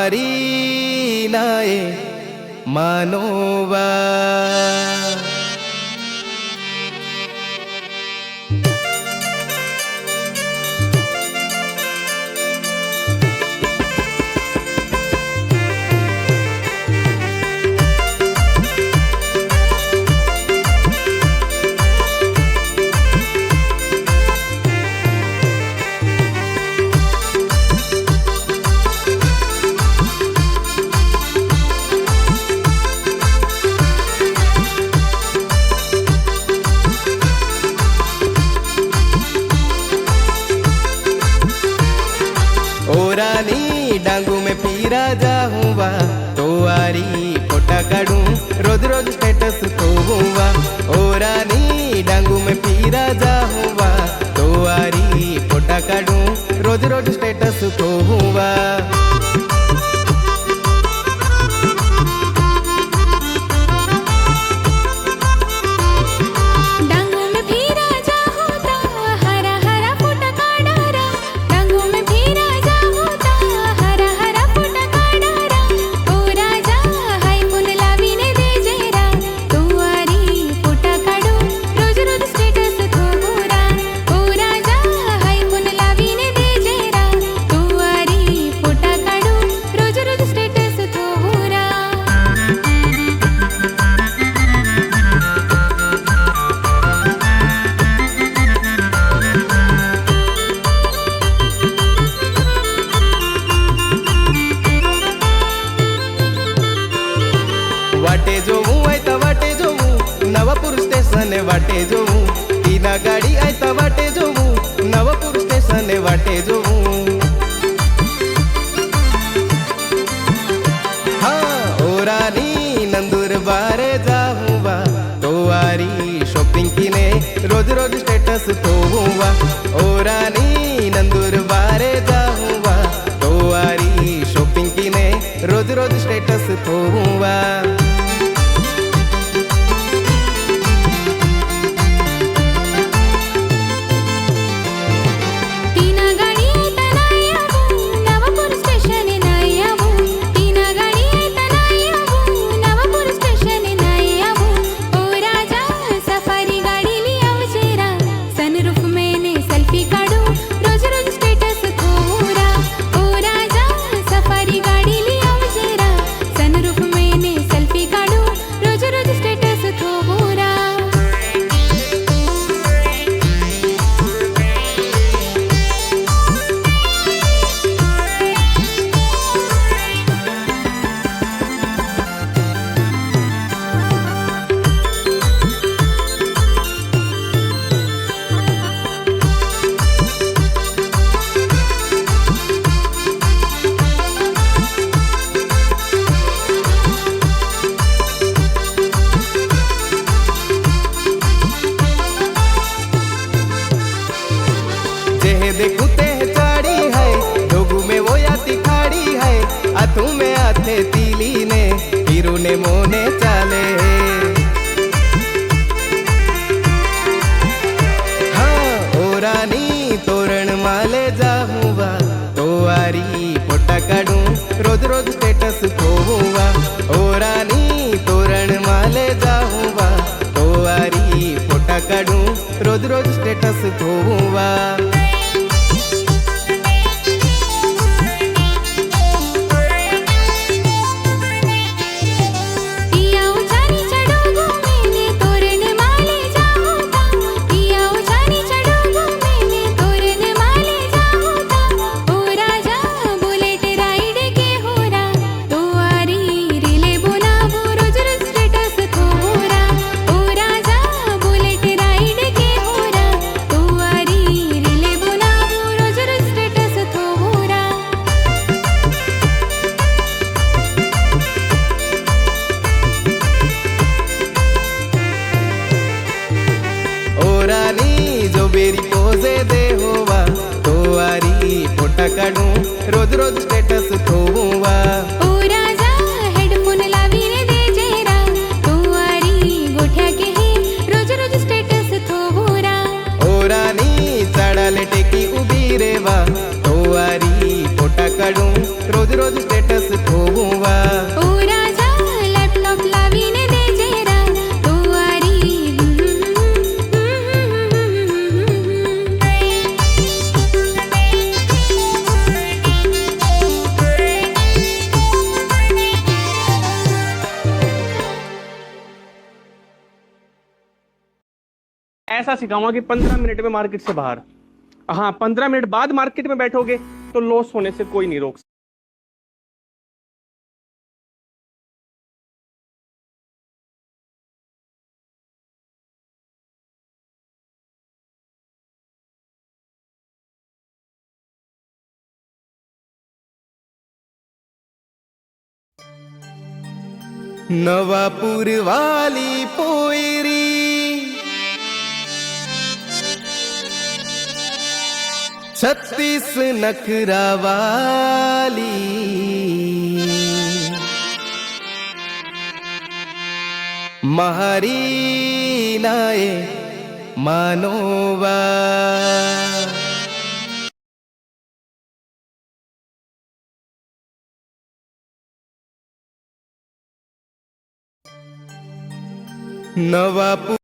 हरी नाये मानोवा ओरानी डांगू में पीरा जाऊँगा तो आरी फोटा काढूं रोज रोज स्टेटस खोऊंगा। ओरानी डांगू में पीरा जाऊँगा तो आरी फोटा काढूं रोज रोज स्टेटस खोऊंगा। वाटे जोऊ आयता वाटे जोऊ नवापूर स्टेशन वाटे जोऊ तीना गाड़ी आयता वाटे जोऊ नवापूर स्टेशन वाटे जोऊ। हाँ ओरानी नंदुरबार जाऊँगा तो आरी शॉपिंग किने रोज रोज स्टेटस खोऊंगा। ओरानी नंदुरबार जाऊँगा तो आरी शॉपिंग किने रोज रोज स्टेटस खोऊंगा। देखूं ते चाड़ी है धोगू में वो याती खाड़ी है आथू में आथे तीली ने पीरू ने मोने चाले। हाँ ओरानी तोरण माले जाऊँगा तो आरी फोटा काढूं रोज रोज स्टेटस खोऊंगा। ओरानी तोरण माले जाऊँगा तो आरी फोटा काढूं रोज रोज स्टेटस खोऊंगा। ओरानी जो बेरी पोजे दे होवा तो आरी फोटा काढूं रोज रोज स्टेटस खोऊंगा। ओ राजा हेडफोन लावीने दे जेरा तो आरी गोठ्या के ही रोज रोज स्टेटस खोऊरा। ओरानी चढाले टेकी उभी रेवा तो आरी फोटा काढूं रोज रोज स्टेटस ऐसा सिखाऊंगा कि 15 मिनट में मार्केट से बाहर। हाँ, 15 मिनट बाद मार्केट में बैठोगे तो लॉस होने से कोई नहीं रोक सकता। नवापूर वाली पोयरी, छत्तीस नखरा वाली, महारी नाये मानोवा। नवापूर